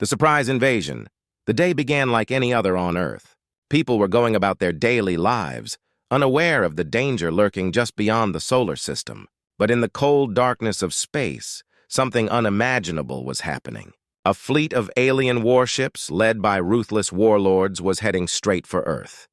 The surprise invasion. The day began like any other on Earth. People were going about their daily lives, unaware of the danger lurking just beyond the solar system. But in the cold darkness of space, something unimaginable was happening. A fleet of alien warships, led by ruthless warlords, was heading straight for Earth.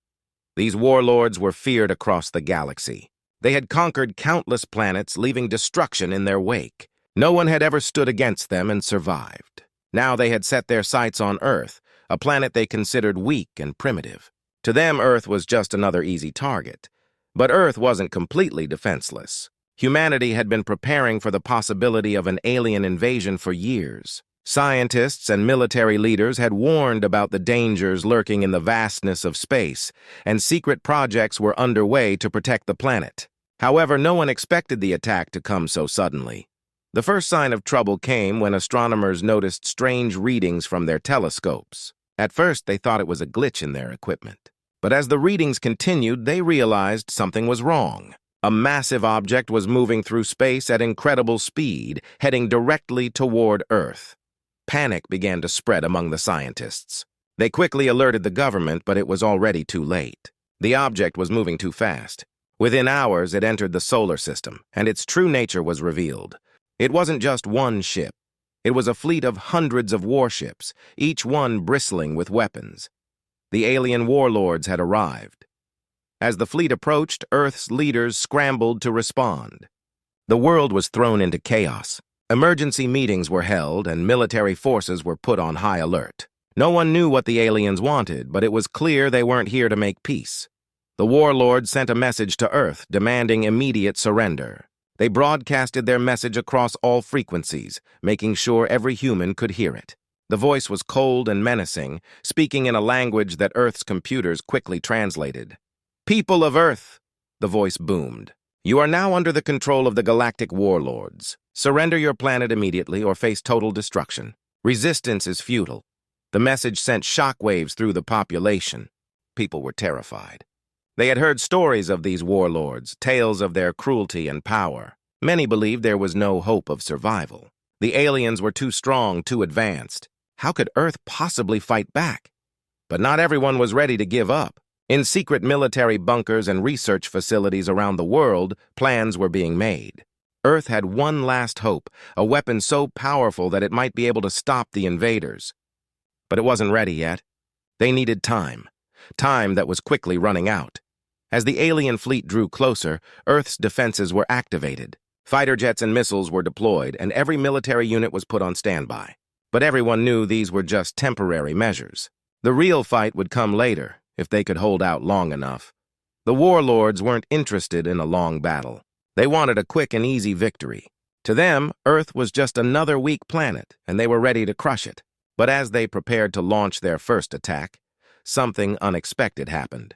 These warlords were feared across the galaxy. They had conquered countless planets, leaving destruction in their wake. No one had ever stood against them and survived. Now they had set their sights on Earth, a planet they considered weak and primitive. To them, Earth was just another easy target. But Earth wasn't completely defenseless. Humanity had been preparing for the possibility of an alien invasion for years. Scientists and military leaders had warned about the dangers lurking in the vastness of space, and secret projects were underway to protect the planet. However, no one expected the attack to come so suddenly. The first sign of trouble came when astronomers noticed strange readings from their telescopes. At first, they thought it was a glitch in their equipment. But as the readings continued, they realized something was wrong. A massive object was moving through space at incredible speed, heading directly toward Earth. Panic began to spread among the scientists. They quickly alerted the government, but it was already too late. The object was moving too fast. Within hours, it entered the solar system, and its true nature was revealed. It wasn't just one ship. It was a fleet of hundreds of warships, each one bristling with weapons. The alien warlords had arrived. As the fleet approached, Earth's leaders scrambled to respond. The world was thrown into chaos. Emergency meetings were held, and military forces were put on high alert. No one knew what the aliens wanted, but it was clear they weren't here to make peace. The warlords sent a message to Earth demanding immediate surrender. They broadcasted their message across all frequencies, making sure every human could hear it. The voice was cold and menacing, speaking in a language that Earth's computers quickly translated. "People of Earth," the voice boomed, "you are now under the control of the galactic warlords. Surrender your planet immediately or face total destruction. Resistance is futile." The message sent shockwaves through the population. People were terrified. They had heard stories of these warlords, tales of their cruelty and power. Many believed there was no hope of survival. The aliens were too strong, too advanced. How could Earth possibly fight back? But not everyone was ready to give up. In secret military bunkers and research facilities around the world, plans were being made. Earth had one last hope, a weapon so powerful that it might be able to stop the invaders. But it wasn't ready yet. They needed time. Time that was quickly running out. As the alien fleet drew closer, Earth's defenses were activated. Fighter jets and missiles were deployed, and every military unit was put on standby. But everyone knew these were just temporary measures. The real fight would come later, if they could hold out long enough. The warlords weren't interested in a long battle. They wanted a quick and easy victory. To them, Earth was just another weak planet, and they were ready to crush it. But as they prepared to launch their first attack, something unexpected happened.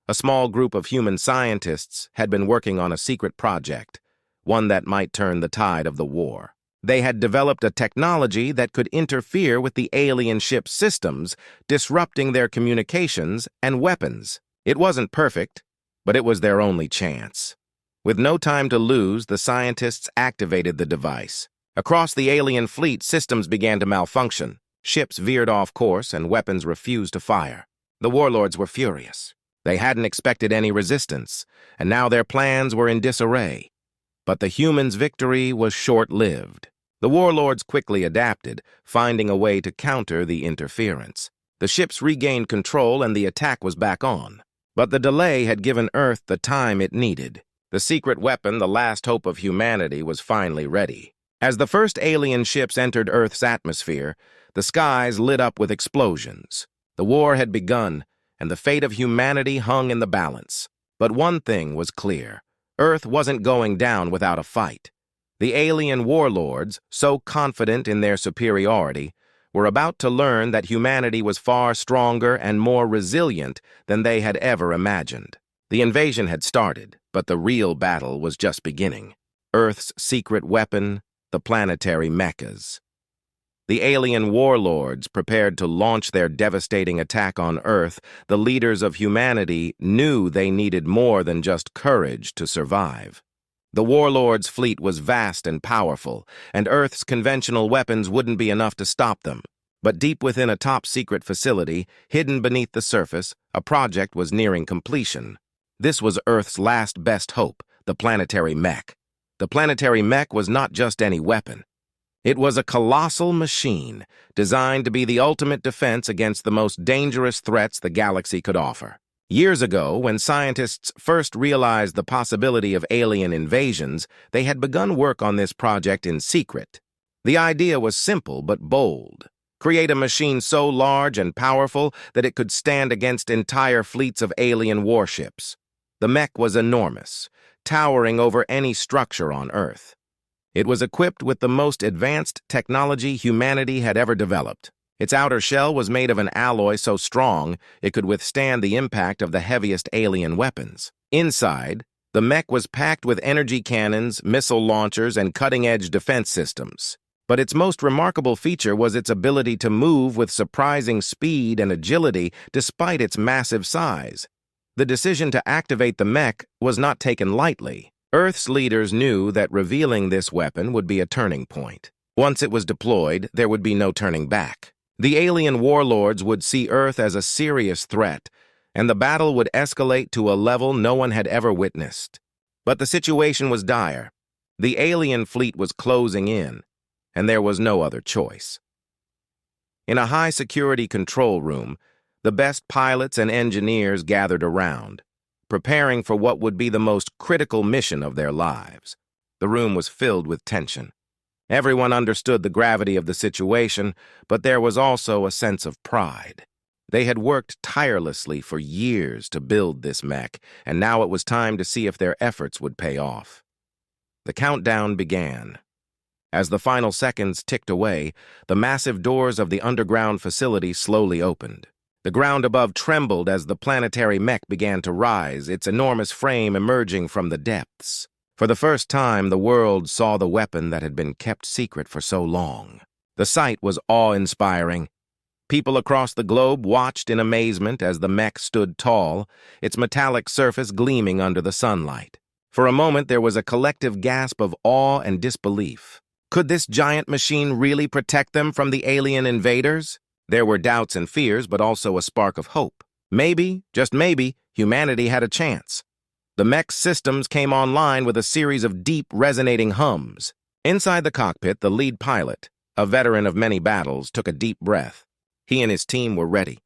A small group of human scientists had been working on a secret project, one that might turn the tide of the war. They had developed a technology that could interfere with the alien ship's systems, disrupting their communications and weapons. It wasn't perfect, but it was their only chance. With no time to lose, the scientists activated the device. Across the alien fleet, systems began to malfunction. Ships veered off course, and weapons refused to fire. The warlords were furious. They hadn't expected any resistance, and now their plans were in disarray. But the humans' victory was short-lived. The warlords quickly adapted, finding a way to counter the interference. The ships regained control, and the attack was back on. But the delay had given Earth the time it needed. The secret weapon, the last hope of humanity, was finally ready. As the first alien ships entered Earth's atmosphere, the skies lit up with explosions. The war had begun, and the fate of humanity hung in the balance. But one thing was clear. Earth wasn't going down without a fight. The alien warlords, so confident in their superiority, were about to learn that humanity was far stronger and more resilient than they had ever imagined. The invasion had started, but the real battle was just beginning. Earth's secret weapon, the planetary mechas. The alien warlords prepared to launch their devastating attack on Earth. The leaders of humanity knew they needed more than just courage to survive. The warlords' fleet was vast and powerful, and Earth's conventional weapons wouldn't be enough to stop them. But deep within a top-secret facility, hidden beneath the surface, a project was nearing completion. This was Earth's last best hope, the Planetary Mech. The Planetary Mech was not just any weapon. It was a colossal machine, designed to be the ultimate defense against the most dangerous threats the galaxy could offer. Years ago, when scientists first realized the possibility of alien invasions, they had begun work on this project in secret. The idea was simple but bold. Create a machine so large and powerful that it could stand against entire fleets of alien warships. The mech was enormous, towering over any structure on Earth. It was equipped with the most advanced technology humanity had ever developed. Its outer shell was made of an alloy so strong it could withstand the impact of the heaviest alien weapons. Inside, the mech was packed with energy cannons, missile launchers, and cutting-edge defense systems. But its most remarkable feature was its ability to move with surprising speed and agility despite its massive size. The decision to activate the mech was not taken lightly. Earth's leaders knew that revealing this weapon would be a turning point. Once it was deployed, there would be no turning back. The alien warlords would see Earth as a serious threat, and the battle would escalate to a level no one had ever witnessed. But the situation was dire. The alien fleet was closing in, and there was no other choice. In a high-security control room, the best pilots and engineers gathered around, preparing for what would be the most critical mission of their lives. The room was filled with tension. Everyone understood the gravity of the situation, but there was also a sense of pride. They had worked tirelessly for years to build this mech, and now it was time to see if their efforts would pay off. The countdown began. As the final seconds ticked away, the massive doors of the underground facility slowly opened. The ground above trembled as the Planetary Mech began to rise, its enormous frame emerging from the depths. For the first time, the world saw the weapon that had been kept secret for so long. The sight was awe-inspiring. People across the globe watched in amazement as the mech stood tall, its metallic surface gleaming under the sunlight. For a moment, there was a collective gasp of awe and disbelief. Could this giant machine really protect them from the alien invaders? There were doubts and fears, but also a spark of hope. Maybe, just maybe, humanity had a chance. The mech's systems came online with a series of deep, resonating hums. Inside the cockpit, the lead pilot, a veteran of many battles, took a deep breath. He and his team were ready.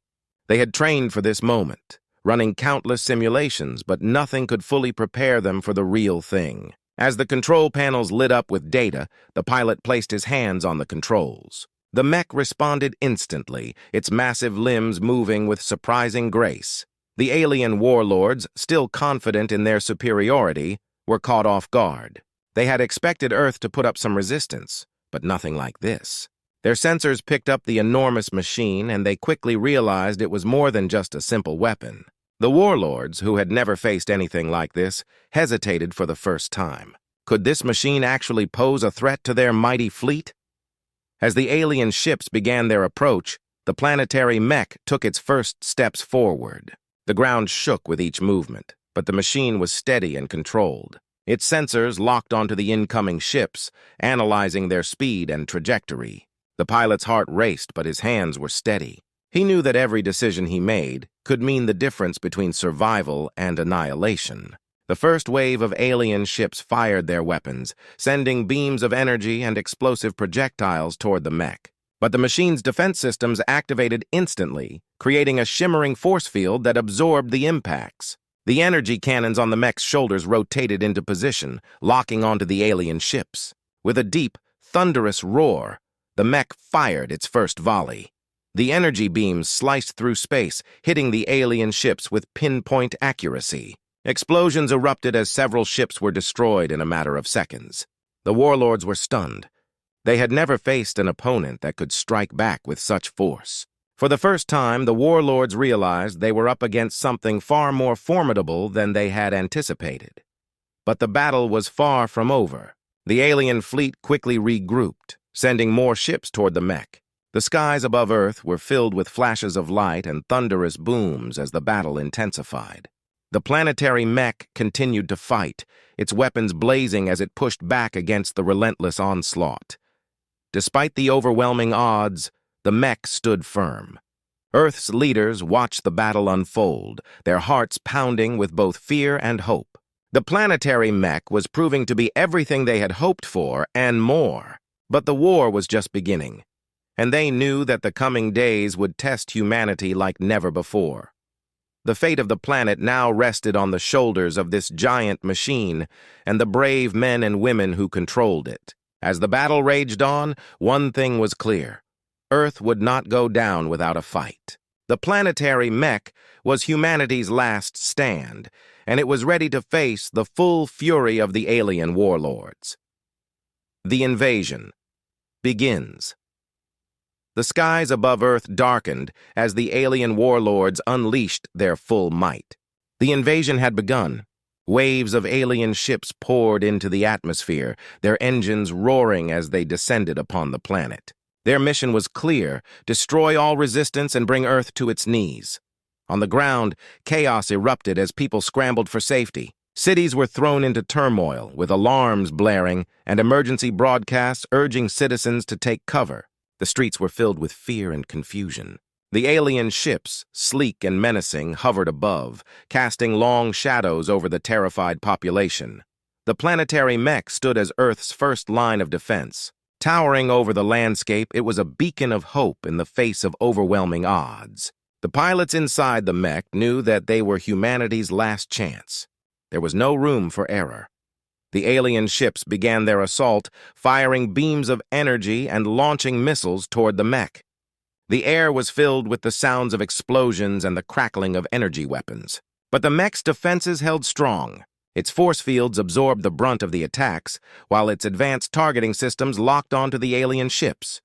They had trained for this moment, running countless simulations, but nothing could fully prepare them for the real thing. As the control panels lit up with data, the pilot placed his hands on the controls. The mech responded instantly, its massive limbs moving with surprising grace. The alien warlords, still confident in their superiority, were caught off guard. They had expected Earth to put up some resistance, but nothing like this. Their sensors picked up the enormous machine, and they quickly realized it was more than just a simple weapon. The warlords, who had never faced anything like this, hesitated for the first time. Could this machine actually pose a threat to their mighty fleet? As the alien ships began their approach, the Planetary Mech took its first steps forward. The ground shook with each movement, but the machine was steady and controlled. Its sensors locked onto the incoming ships, analyzing their speed and trajectory. The pilot's heart raced, but his hands were steady. He knew that every decision he made could mean the difference between survival and annihilation. The first wave of alien ships fired their weapons, sending beams of energy and explosive projectiles toward the mech. But the machine's defense systems activated instantly, creating a shimmering force field that absorbed the impacts. The energy cannons on the mech's shoulders rotated into position, locking onto the alien ships. With a deep, thunderous roar, the mech fired its first volley. The energy beams sliced through space, hitting the alien ships with pinpoint accuracy. Explosions erupted as several ships were destroyed in a matter of seconds. The warlords were stunned. They had never faced an opponent that could strike back with such force. For the first time, the warlords realized they were up against something far more formidable than they had anticipated. But the battle was far from over. The alien fleet quickly regrouped, sending more ships toward the mech. The skies above Earth were filled with flashes of light and thunderous booms as the battle intensified. The Planetary Mech continued to fight, its weapons blazing as it pushed back against the relentless onslaught. Despite the overwhelming odds, the mech stood firm. Earth's leaders watched the battle unfold, their hearts pounding with both fear and hope. The planetary mech was proving to be everything they had hoped for and more. But the war was just beginning, and they knew that the coming days would test humanity like never before. The fate of the planet now rested on the shoulders of this giant machine and the brave men and women who controlled it. As the battle raged on, one thing was clear. Earth would not go down without a fight. The planetary mech was humanity's last stand, and it was ready to face the full fury of the alien warlords. The invasion begins. The skies above Earth darkened as the alien warlords unleashed their full might. The invasion had begun. Waves of alien ships poured into the atmosphere, their engines roaring as they descended upon the planet. Their mission was clear: destroy all resistance and bring Earth to its knees. On the ground, chaos erupted as people scrambled for safety. Cities were thrown into turmoil, with alarms blaring and emergency broadcasts urging citizens to take cover. The streets were filled with fear and confusion. The alien ships, sleek and menacing, hovered above, casting long shadows over the terrified population. The planetary mech stood as Earth's first line of defense. Towering over the landscape, it was a beacon of hope in the face of overwhelming odds. The pilots inside the mech knew that they were humanity's last chance. There was no room for error. The alien ships began their assault, firing beams of energy and launching missiles toward the mech. The air was filled with the sounds of explosions and the crackling of energy weapons. But the mech's defenses held strong. Its force fields absorbed the brunt of the attacks, while its advanced targeting systems locked onto the alien ships.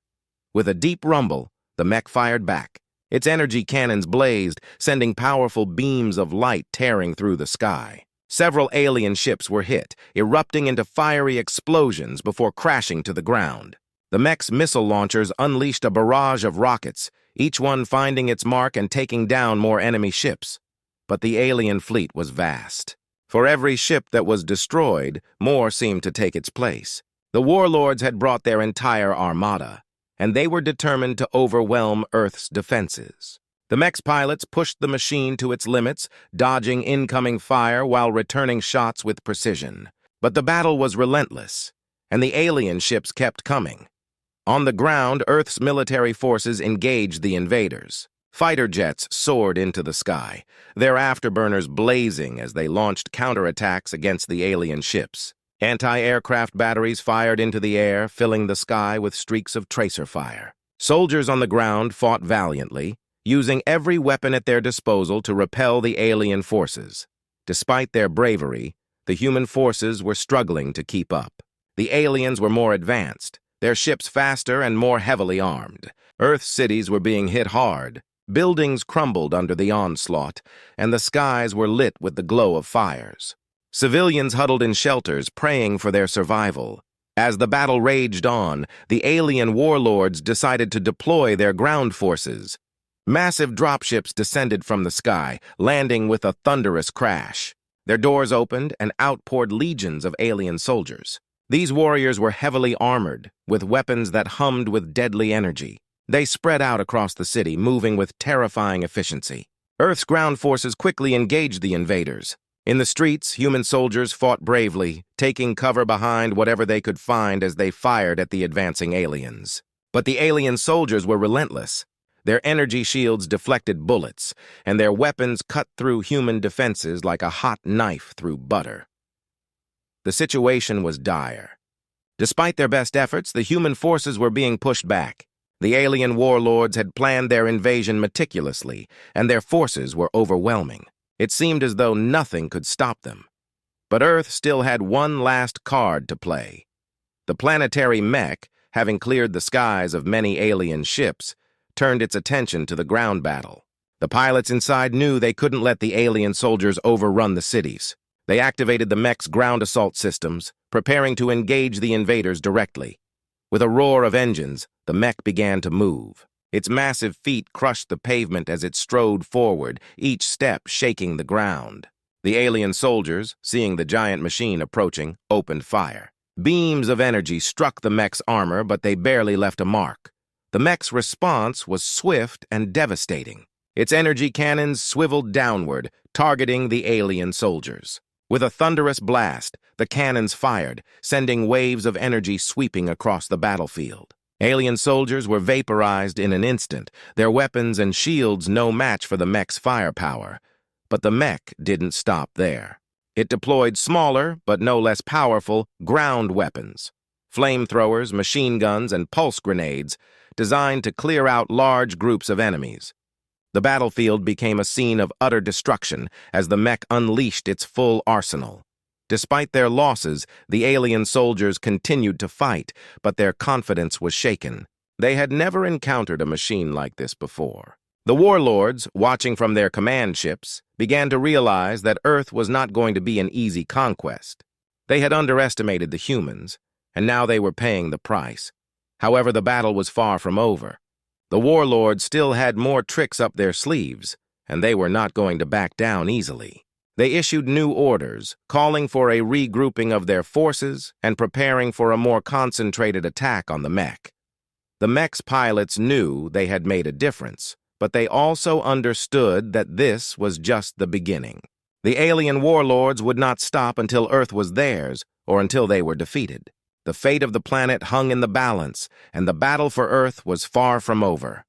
With a deep rumble, the mech fired back. Its energy cannons blazed, sending powerful beams of light tearing through the sky. Several alien ships were hit, erupting into fiery explosions before crashing to the ground. The mech's missile launchers unleashed a barrage of rockets, each one finding its mark and taking down more enemy ships. But the alien fleet was vast. For every ship that was destroyed, more seemed to take its place. The warlords had brought their entire armada, and they were determined to overwhelm Earth's defenses. The mech's pilots pushed the machine to its limits, dodging incoming fire while returning shots with precision. But the battle was relentless, and the alien ships kept coming. On the ground, Earth's military forces engaged the invaders. Fighter jets soared into the sky, their afterburners blazing as they launched counterattacks against the alien ships. Anti-aircraft batteries fired into the air, filling the sky with streaks of tracer fire. Soldiers on the ground fought valiantly, using every weapon at their disposal to repel the alien forces. Despite their bravery, the human forces were struggling to keep up. The aliens were more advanced, their ships faster and more heavily armed. Earth's cities were being hit hard. Buildings crumbled under the onslaught, and the skies were lit with the glow of fires. Civilians huddled in shelters, praying for their survival. As the battle raged on, the alien warlords decided to deploy their ground forces. Massive dropships descended from the sky, landing with a thunderous crash. Their doors opened, and out poured legions of alien soldiers. These warriors were heavily armored, with weapons that hummed with deadly energy. They spread out across the city, moving with terrifying efficiency. Earth's ground forces quickly engaged the invaders. In the streets, human soldiers fought bravely, taking cover behind whatever they could find as they fired at the advancing aliens. But the alien soldiers were relentless. Their energy shields deflected bullets, and their weapons cut through human defenses like a hot knife through butter. The situation was dire. Despite their best efforts, the human forces were being pushed back. The alien warlords had planned their invasion meticulously, and their forces were overwhelming. It seemed as though nothing could stop them. But Earth still had one last card to play. The planetary mech, having cleared the skies of many alien ships, turned its attention to the ground battle. The pilots inside knew they couldn't let the alien soldiers overrun the cities. They activated the mech's ground assault systems, preparing to engage the invaders directly. With a roar of engines, the mech began to move. Its massive feet crushed the pavement as it strode forward, each step shaking the ground. The alien soldiers, seeing the giant machine approaching, opened fire. Beams of energy struck the mech's armor, but they barely left a mark. The mech's response was swift and devastating. Its energy cannons swiveled downward, targeting the alien soldiers. With a thunderous blast, the cannons fired, sending waves of energy sweeping across the battlefield. Alien soldiers were vaporized in an instant, their weapons and shields no match for the mech's firepower. But the mech didn't stop there. It deployed smaller, but no less powerful, ground weapons. Flamethrowers, machine guns, and pulse grenades designed to clear out large groups of enemies. The battlefield became a scene of utter destruction as the mech unleashed its full arsenal. Despite their losses, the alien soldiers continued to fight, but their confidence was shaken. They had never encountered a machine like this before. The Warlords, watching from their command ships, began to realize that Earth was not going to be an easy conquest. They had underestimated the humans, and now they were paying the price. However, the battle was far from over. The Warlords still had more tricks up their sleeves, and they were not going to back down easily. They issued new orders, calling for a regrouping of their forces and preparing for a more concentrated attack on the mech. The mech's pilots knew they had made a difference, but they also understood that this was just the beginning. The alien warlords would not stop until Earth was theirs or until they were defeated. The fate of the planet hung in the balance, and the battle for Earth was far from over.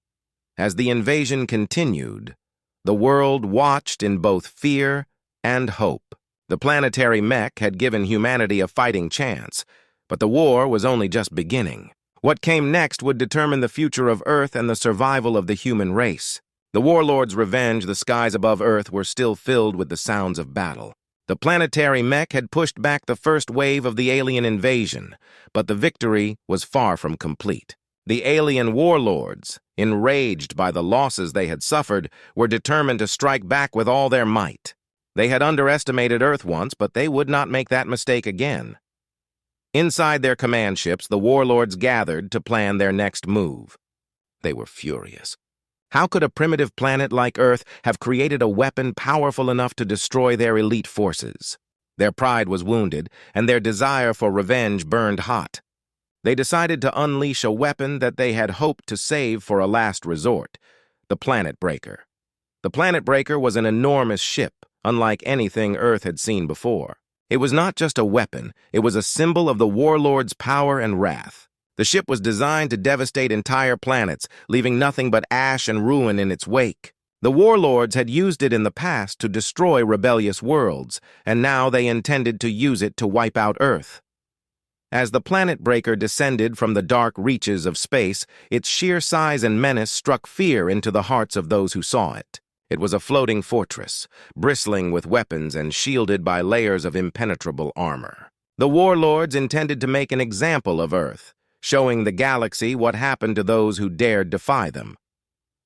As the invasion continued, the world watched in both fear and hope. The planetary mech had given humanity a fighting chance, but the war was only just beginning. What came next would determine the future of Earth and the survival of the human race. The warlords' revenge, the skies above Earth were still filled with the sounds of battle. The planetary mech had pushed back the first wave of the alien invasion, but the victory was far from complete. The alien warlords, enraged by the losses they had suffered, were determined to strike back with all their might. They had underestimated Earth once, but they would not make that mistake again. Inside their command ships, the warlords gathered to plan their next move. They were furious. How could a primitive planet like Earth have created a weapon powerful enough to destroy their elite forces? Their pride was wounded, and their desire for revenge burned hot. They decided to unleash a weapon that they had hoped to save for a last resort, the Planet Breaker. The Planet Breaker was an enormous ship, unlike anything Earth had seen before. It was not just a weapon, it was a symbol of the warlords' power and wrath. The ship was designed to devastate entire planets, leaving nothing but ash and ruin in its wake. The warlords had used it in the past to destroy rebellious worlds, and now they intended to use it to wipe out Earth. As the Planet Breaker descended from the dark reaches of space, its sheer size and menace struck fear into the hearts of those who saw it. It was a floating fortress, bristling with weapons and shielded by layers of impenetrable armor. The warlords intended to make an example of Earth, showing the galaxy what happened to those who dared defy them.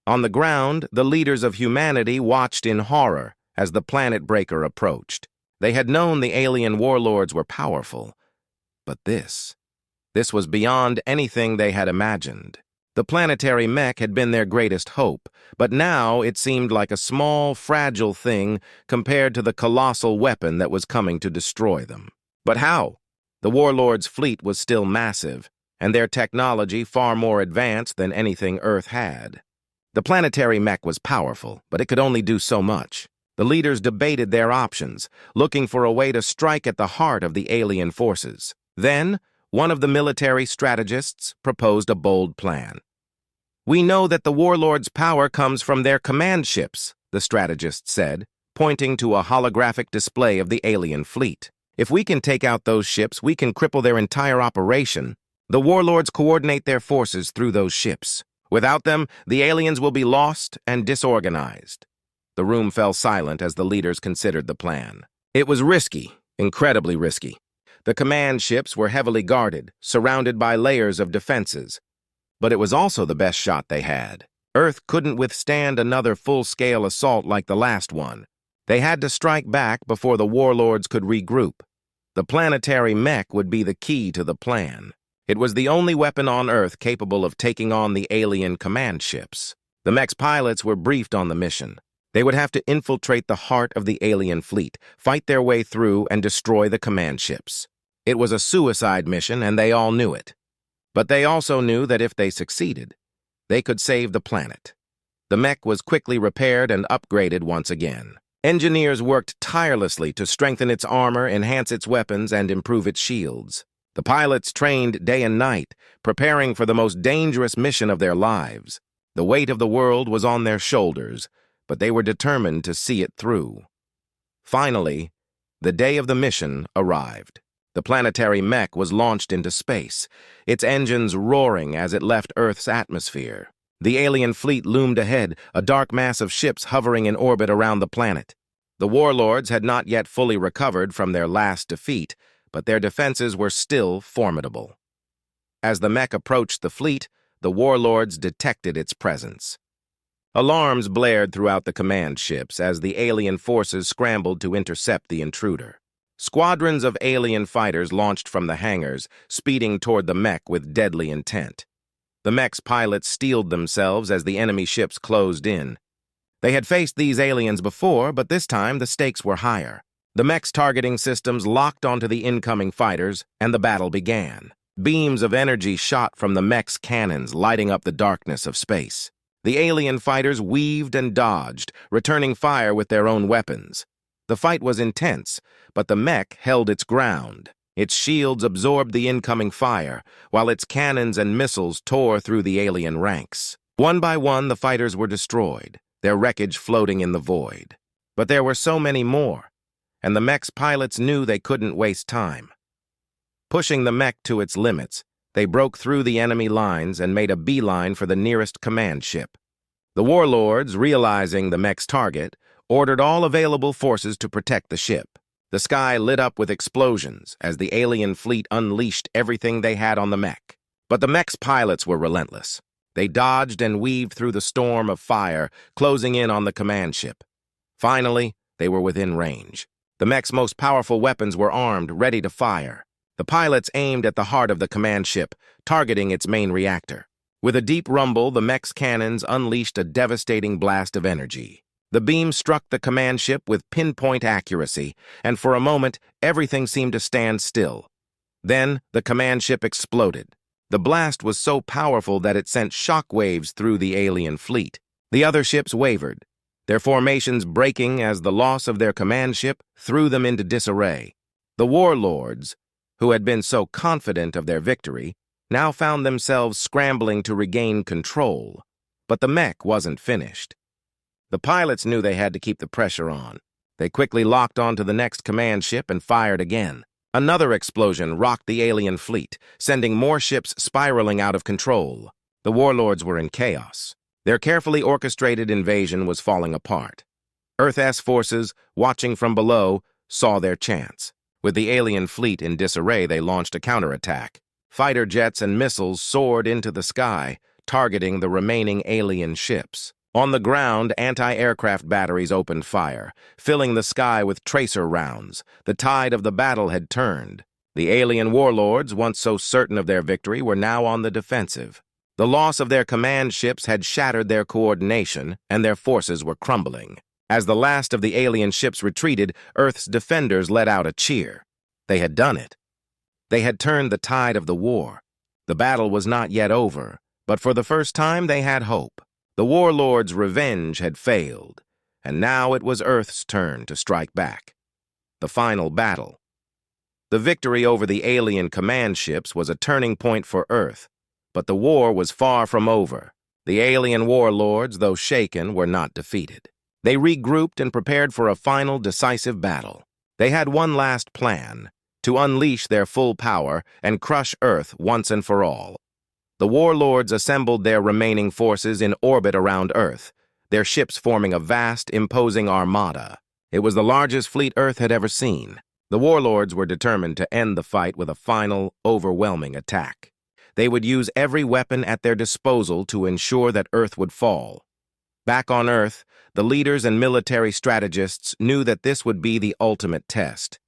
On the ground, the leaders of humanity watched in horror as the Planet Breaker approached. They had known the alien warlords were powerful, but this was beyond anything they had imagined. The planetary mech had been their greatest hope, but now it seemed like a small, fragile thing compared to the colossal weapon that was coming to destroy them. But how? The warlords' fleet was still massive, and their technology far more advanced than anything Earth had. The planetary mech was powerful, but it could only do so much. The leaders debated their options, looking for a way to strike at the heart of the alien forces. Then, one of the military strategists proposed a bold plan. "We know that the warlords' power comes from their command ships," the strategist said, pointing to a holographic display of the alien fleet. "If we can take out those ships, we can cripple their entire operation. The warlords coordinate their forces through those ships. Without them, the aliens will be lost and disorganized." The room fell silent as the leaders considered the plan. It was risky, incredibly risky. The command ships were heavily guarded, surrounded by layers of defenses. But it was also the best shot they had. Earth couldn't withstand another full-scale assault like the last one. They had to strike back before the warlords could regroup. The planetary mech would be the key to the plan. It was the only weapon on Earth capable of taking on the alien command ships. The mech's pilots were briefed on the mission. They would have to infiltrate the heart of the alien fleet, fight their way through, and destroy the command ships. It was a suicide mission, and they all knew it. But they also knew that if they succeeded, They could save the planet. The mech was quickly repaired and upgraded once again. Engineers worked tirelessly to strengthen its armor, enhance its weapons, and improve its shields. The pilots trained day and night, preparing for the most dangerous mission of their lives. The weight of the world was on their shoulders, but they were determined to see it through. Finally, the day of the mission arrived. The Planetary Mech was launched into space, its engines roaring as it left Earth's atmosphere. The alien fleet loomed ahead, a dark mass of ships hovering in orbit around the planet. The Warlords had not yet fully recovered from their last defeat, but their defenses were still formidable. As the mech approached the fleet, the Warlords detected its presence. Alarms blared throughout the command ships as the alien forces scrambled to intercept the intruder. Squadrons of alien fighters launched from the hangars, speeding toward the mech with deadly intent. The mech's pilots steeled themselves as the enemy ships closed in. They had faced these aliens before, but this time the stakes were higher. The mech's targeting systems locked onto the incoming fighters, and the battle began. Beams of energy shot from the mech's cannons, lighting up the darkness of space. The alien fighters weaved and dodged, returning fire with their own weapons. The fight was intense, but the mech held its ground. Its shields absorbed the incoming fire, while its cannons and missiles tore through the alien ranks. One by one, the fighters were destroyed, their wreckage floating in the void. But there were so many more, and the mech's pilots knew they couldn't waste time. Pushing the mech to its limits, they broke through the enemy lines and made a beeline for the nearest command ship. The Warlords, realizing the mech's target, ordered all available forces to protect the ship. The sky lit up with explosions as the alien fleet unleashed everything they had on the mech. But the mech's pilots were relentless. They dodged and weaved through the storm of fire, closing in on the command ship. Finally, they were within range. The mech's most powerful weapons were armed, ready to fire. The pilots aimed at the heart of the command ship, targeting its main reactor. With a deep rumble, the mech's cannons unleashed a devastating blast of energy. The beam struck the command ship with pinpoint accuracy, and for a moment, everything seemed to stand still. Then, the command ship exploded. The blast was so powerful that it sent shockwaves through the alien fleet. The other ships wavered, their formations breaking as the loss of their command ship threw them into disarray. The Warlords, who had been so confident of their victory, now found themselves scrambling to regain control. But the mech wasn't finished. The pilots knew they had to keep the pressure on. They quickly locked onto the next command ship and fired again. Another explosion rocked the alien fleet, sending more ships spiraling out of control. The Warlords were in chaos. Their carefully orchestrated invasion was falling apart. Earth's forces, watching from below, saw their chance. With the alien fleet in disarray, they launched a counterattack. Fighter jets and missiles soared into the sky, targeting the remaining alien ships. On the ground, anti-aircraft batteries opened fire, filling the sky with tracer rounds. The tide of the battle had turned. The alien warlords, once so certain of their victory, were now on the defensive. The loss of their command ships had shattered their coordination, and their forces were crumbling. As the last of the alien ships retreated, Earth's defenders let out a cheer. They had done it. They had turned the tide of the war. The battle was not yet over, but for the first time they had hope. The Warlords' revenge had failed, and now it was Earth's turn to strike back. The final battle. The victory over the alien command ships was a turning point for Earth, but the war was far from over. The alien warlords, though shaken, were not defeated. They regrouped and prepared for a final decisive battle. They had one last plan: to unleash their full power and crush Earth once and for all. The warlords assembled their remaining forces in orbit around Earth, their ships forming a vast, imposing armada. It was the largest fleet Earth had ever seen. The warlords were determined to end the fight with a final, overwhelming attack. They would use every weapon at their disposal to ensure that Earth would fall. Back on Earth, the leaders and military strategists knew that this would be the ultimate test.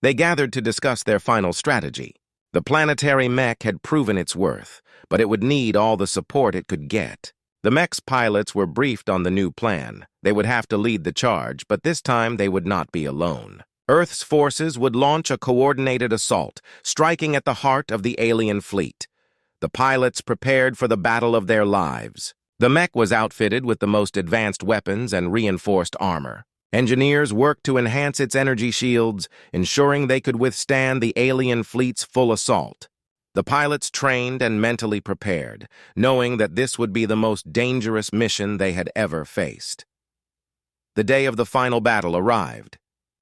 They gathered to discuss their final strategy. The Planetary Mech had proven its worth, but it would need all the support it could get. The mech's pilots were briefed on the new plan. They would have to lead the charge, but this time they would not be alone. Earth's forces would launch a coordinated assault, striking at the heart of the alien fleet. The pilots prepared for the battle of their lives. The mech was outfitted with the most advanced weapons and reinforced armor. Engineers worked to enhance its energy shields, ensuring they could withstand the alien fleet's full assault. The pilots trained and mentally prepared, knowing that this would be the most dangerous mission they had ever faced. The day of the final battle arrived.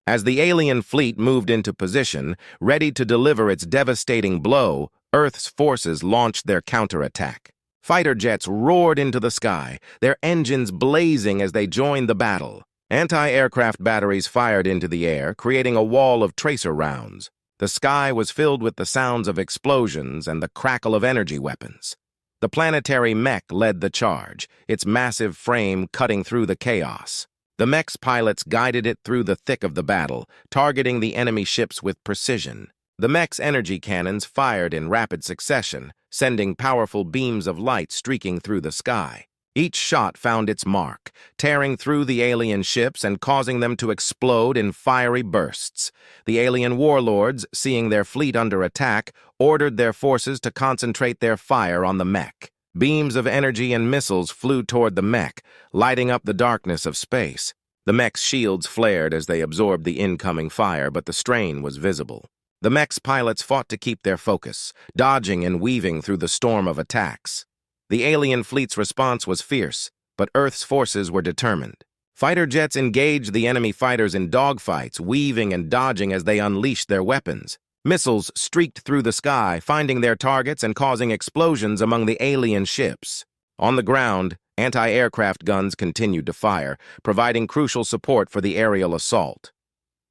As the alien fleet moved into position, ready to deliver its devastating blow, Earth's forces launched their counterattack. Fighter jets roared into the sky, their engines blazing as they joined the battle. Anti-aircraft batteries fired into the air, creating a wall of tracer rounds. The sky was filled with the sounds of explosions and the crackle of energy weapons. The Planetary Mech led the charge, its massive frame cutting through the chaos. The mech's pilots guided it through the thick of the battle, targeting the enemy ships with precision. The mech's energy cannons fired in rapid succession, sending powerful beams of light streaking through the sky. Each shot found its mark, tearing through the alien ships and causing them to explode in fiery bursts. The alien warlords, seeing their fleet under attack, ordered their forces to concentrate their fire on the mech. Beams of energy and missiles flew toward the mech, lighting up the darkness of space. The mech's shields flared as they absorbed the incoming fire, but the strain was visible. The mech's pilots fought to keep their focus, dodging and weaving through the storm of attacks. The alien fleet's response was fierce, but Earth's forces were determined. Fighter jets engaged the enemy fighters in dogfights, weaving and dodging as they unleashed their weapons. Missiles streaked through the sky, finding their targets and causing explosions among the alien ships. On the ground, anti-aircraft guns continued to fire, providing crucial support for the aerial assault.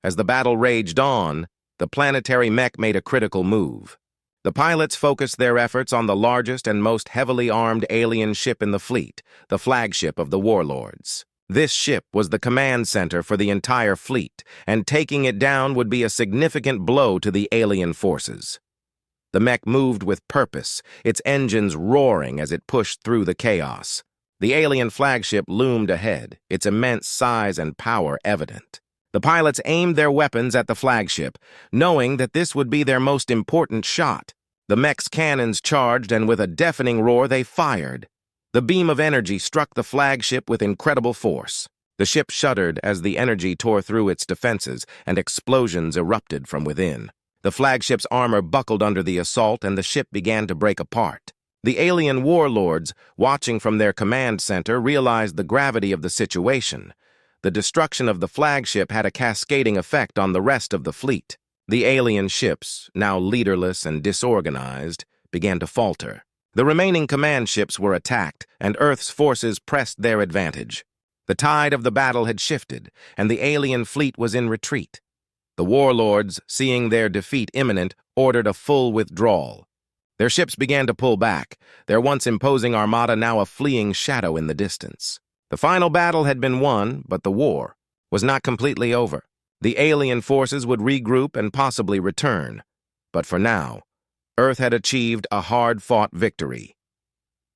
As the battle raged on, the Planetary Mech made a critical move. The pilots focused their efforts on the largest and most heavily armed alien ship in the fleet, the flagship of the Warlords. This ship was the command center for the entire fleet, and taking it down would be a significant blow to the alien forces. The mech moved with purpose, its engines roaring as it pushed through the chaos. The alien flagship loomed ahead, its immense size and power evident. The pilots aimed their weapons at the flagship, knowing that this would be their most important shot. The mech's cannons charged, and with a deafening roar, they fired. The beam of energy struck the flagship with incredible force. The ship shuddered as the energy tore through its defenses, and explosions erupted from within. The flagship's armor buckled under the assault, and the ship began to break apart. The alien warlords, watching from their command center, realized the gravity of the situation. The destruction of the flagship had a cascading effect on the rest of the fleet. The alien ships, now leaderless and disorganized, began to falter. The remaining command ships were attacked, and Earth's forces pressed their advantage. The tide of the battle had shifted, and the alien fleet was in retreat. The warlords, seeing their defeat imminent, ordered a full withdrawal. Their ships began to pull back, their once imposing armada now a fleeing shadow in the distance. The final battle had been won, but the war was not completely over. The alien forces would regroup and possibly return. But for now, Earth had achieved a hard-fought victory.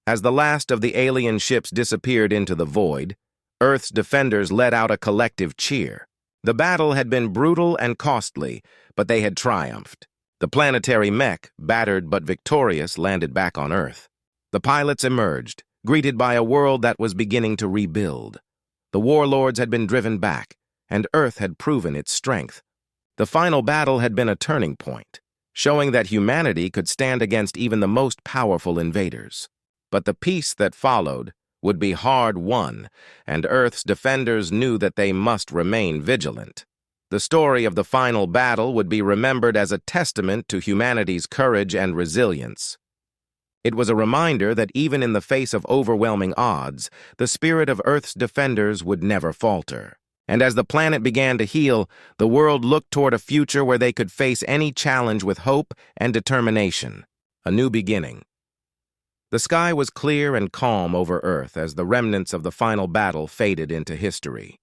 As the last of the alien ships disappeared into the void, Earth's defenders let out a collective cheer. The battle had been brutal and costly, but they had triumphed. The Planetary Mech, battered but victorious, landed back on Earth. The pilots emerged, greeted by a world that was beginning to rebuild. The warlords had been driven back, and Earth had proven its strength. The final battle had been a turning point, showing that humanity could stand against even the most powerful invaders. But the peace that followed would be hard-won, and Earth's defenders knew that they must remain vigilant. The story of the final battle would be remembered as a testament to humanity's courage and resilience. It was a reminder that even in the face of overwhelming odds, the spirit of Earth's defenders would never falter. And as the planet began to heal, the world looked toward a future where they could face any challenge with hope and determination. A new beginning. The sky was clear and calm over Earth as the remnants of the final battle faded into history.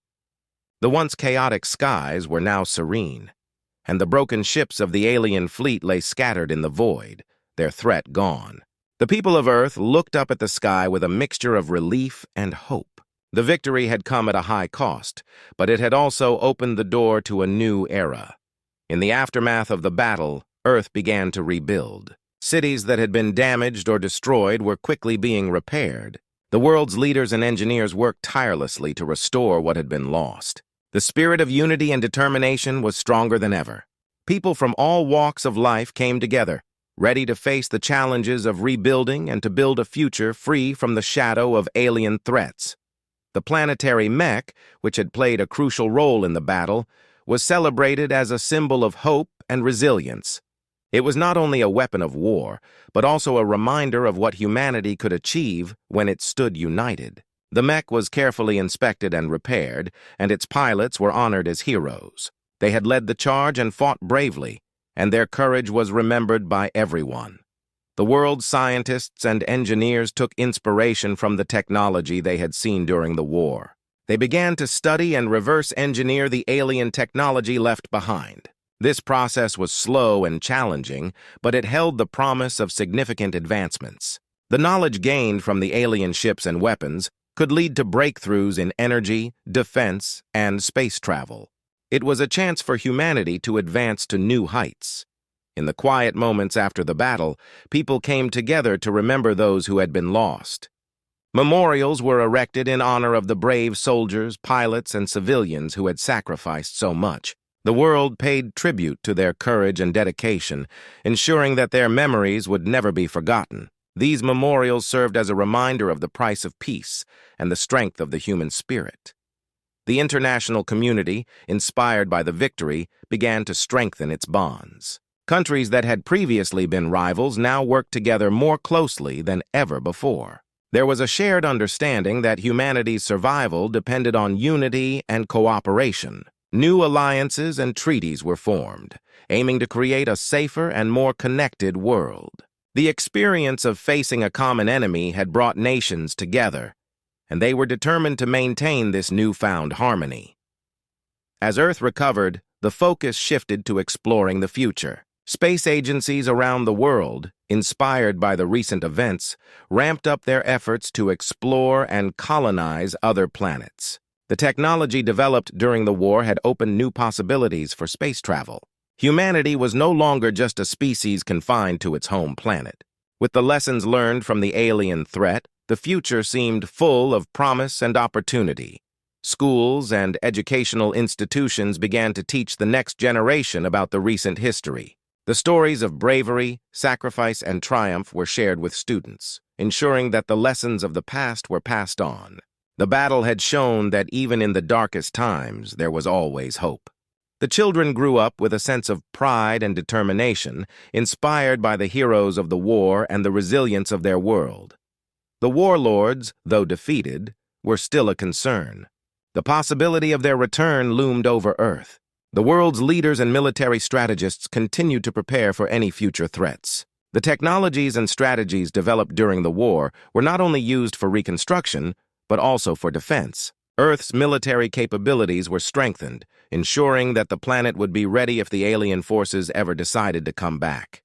The once chaotic skies were now serene, and the broken ships of the alien fleet lay scattered in the void, their threat gone. The people of Earth looked up at the sky with a mixture of relief and hope. The victory had come at a high cost, but it had also opened the door to a new era. In the aftermath of the battle, Earth began to rebuild. Cities that had been damaged or destroyed were quickly being repaired. The world's leaders and engineers worked tirelessly to restore what had been lost. The spirit of unity and determination was stronger than ever. People from all walks of life came together, ready to face the challenges of rebuilding and to build a future free from the shadow of alien threats. The Planetary Mech, which had played a crucial role in the battle, was celebrated as a symbol of hope and resilience. It was not only a weapon of war, but also a reminder of what humanity could achieve when it stood united. The mech was carefully inspected and repaired, and its pilots were honored as heroes. They had led the charge and fought bravely, and their courage was remembered by everyone. The world's scientists and engineers took inspiration from the technology they had seen during the war. They began to study and reverse engineer the alien technology left behind. This process was slow and challenging, but it held the promise of significant advancements. The knowledge gained from the alien ships and weapons could lead to breakthroughs in energy, defense, and space travel. It was a chance for humanity to advance to new heights. In the quiet moments after the battle, people came together to remember those who had been lost. Memorials were erected in honor of the brave soldiers, pilots, and civilians who had sacrificed so much. The world paid tribute to their courage and dedication, ensuring that their memories would never be forgotten. These memorials served as a reminder of the price of peace and the strength of the human spirit. The international community, inspired by the victory, began to strengthen its bonds. Countries that had previously been rivals now worked together more closely than ever before. There was a shared understanding that humanity's survival depended on unity and cooperation. New alliances and treaties were formed, aiming to create a safer and more connected world. The experience of facing a common enemy had brought nations together, and they were determined to maintain this newfound harmony. As Earth recovered, the focus shifted to exploring the future. Space agencies around the world, inspired by the recent events, ramped up their efforts to explore and colonize other planets. The technology developed during the war had opened new possibilities for space travel. Humanity was no longer just a species confined to its home planet. With the lessons learned from the alien threat, the future seemed full of promise and opportunity. Schools and educational institutions began to teach the next generation about the recent history. The stories of bravery, sacrifice, and triumph were shared with students, ensuring that the lessons of the past were passed on. The battle had shown that even in the darkest times, there was always hope. The children grew up with a sense of pride and determination, inspired by the heroes of the war and the resilience of their world. The Warlords, though defeated, were still a concern. The possibility of their return loomed over Earth. The world's leaders and military strategists continued to prepare for any future threats. The technologies and strategies developed during the war were not only used for reconstruction, but also for defense. Earth's military capabilities were strengthened, ensuring that the planet would be ready if the alien forces ever decided to come back.